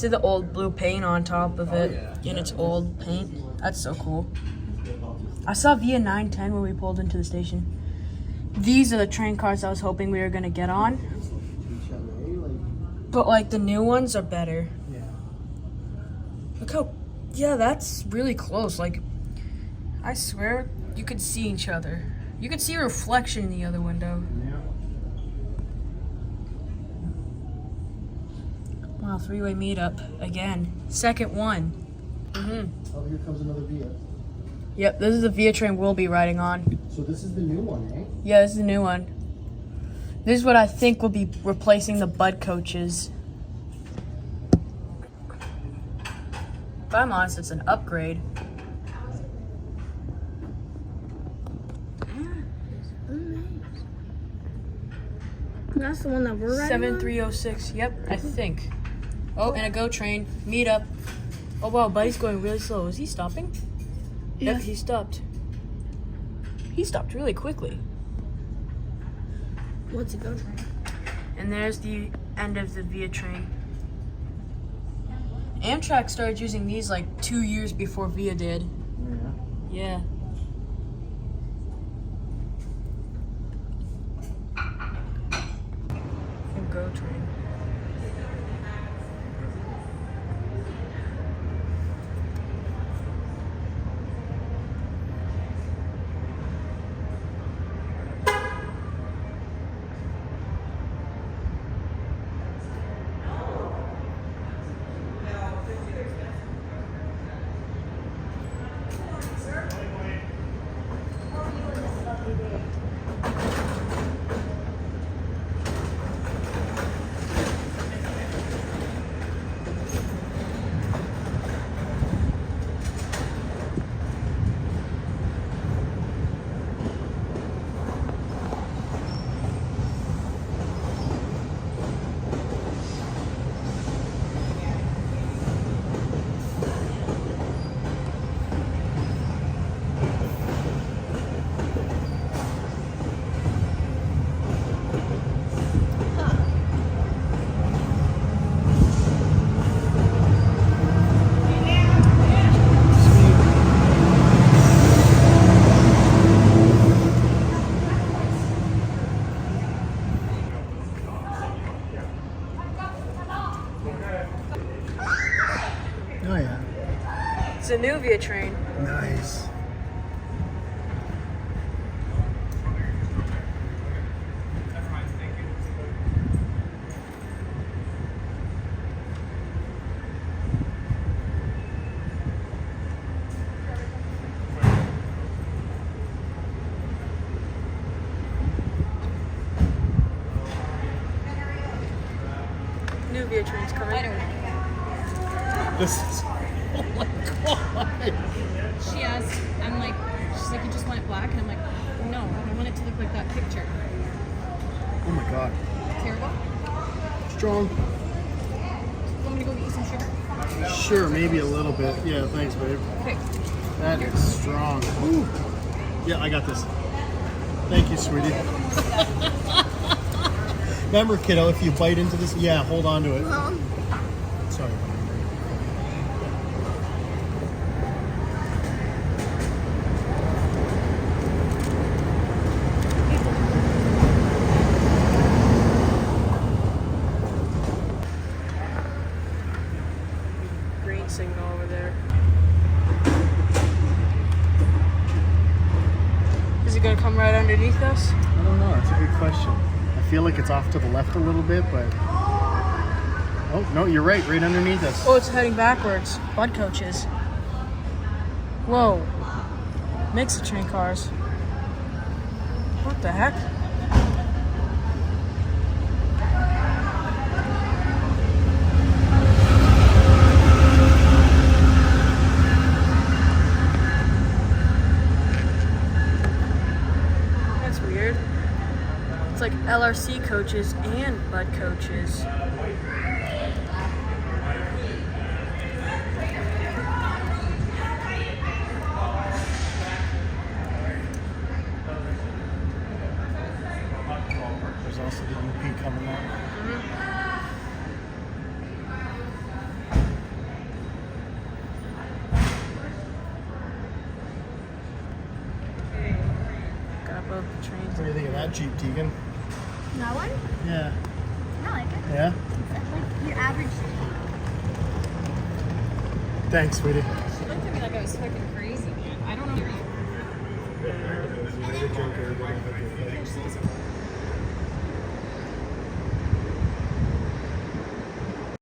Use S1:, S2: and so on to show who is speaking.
S1: see the old blue paint on top of it in its old paint. That's so cool. I saw Via 910 when we pulled into the station. These are the train cars I was hoping we were gonna get on. But like the new ones are better.
S2: Yeah.
S1: Look how, yeah, that's really close. Like, I swear you could see each other. You could see a reflection in the other window.
S2: Yeah.
S1: Wow, three-way meetup again. Second one.
S2: Oh, here comes another Via.
S1: Yep, this is the Via train we'll be riding on.
S2: So this is the new one, eh?
S1: Yeah, this is the new one. This is what I think will be replacing the Bud coaches. If I'm honest, it's an upgrade.
S3: That's the one that we're riding
S1: 7306, yep, I think. Oh, and a GO train. Meet up. Oh wow, Buddy's going really slow. Is he stopping?
S3: Yeah.
S1: Yep, he stopped. He stopped really quickly.
S3: on? What's it go train?
S1: And there's the end of the Via train. Amtrak started using these like 2 years before Via did.
S2: Yeah.
S1: Yeah. And GO train.
S2: Oh yeah.
S1: It's a new Via train.
S2: Nice.
S1: New Via train's coming.
S2: This is. Oh my god.
S3: She asked, she's like, you just want it black? And I'm like, no, I want it to look like that picture.
S2: Oh my god.
S3: Terrible?
S2: Strong.
S3: Want me to go get you some sugar?
S2: Sure, maybe a little bit. Yeah, thanks, babe.
S3: Okay.
S2: That is strong. Ooh. Yeah, I got this. Thank you, sweetie. Remember, kiddo, if you bite into this, yeah, hold on to it. Sorry.
S1: Green signal over there. Is it gonna come right underneath us?
S2: I don't know. That's a good question. I feel like it's off to the left a little bit, but... Oh, no, you're right. Right underneath us.
S1: Oh, it's heading backwards. Bud coaches. Whoa. Mix of train cars. What the heck? That's weird. It's like LRC coaches and Bud coaches.
S2: There's also the UP coming up. that Jeep, Tegan.
S4: That one?
S2: Yeah.
S4: I like it.
S2: Yeah?
S4: It's like your average.
S2: Thanks, sweetie.
S3: She looked at me like I was fucking crazy, man. I don't know.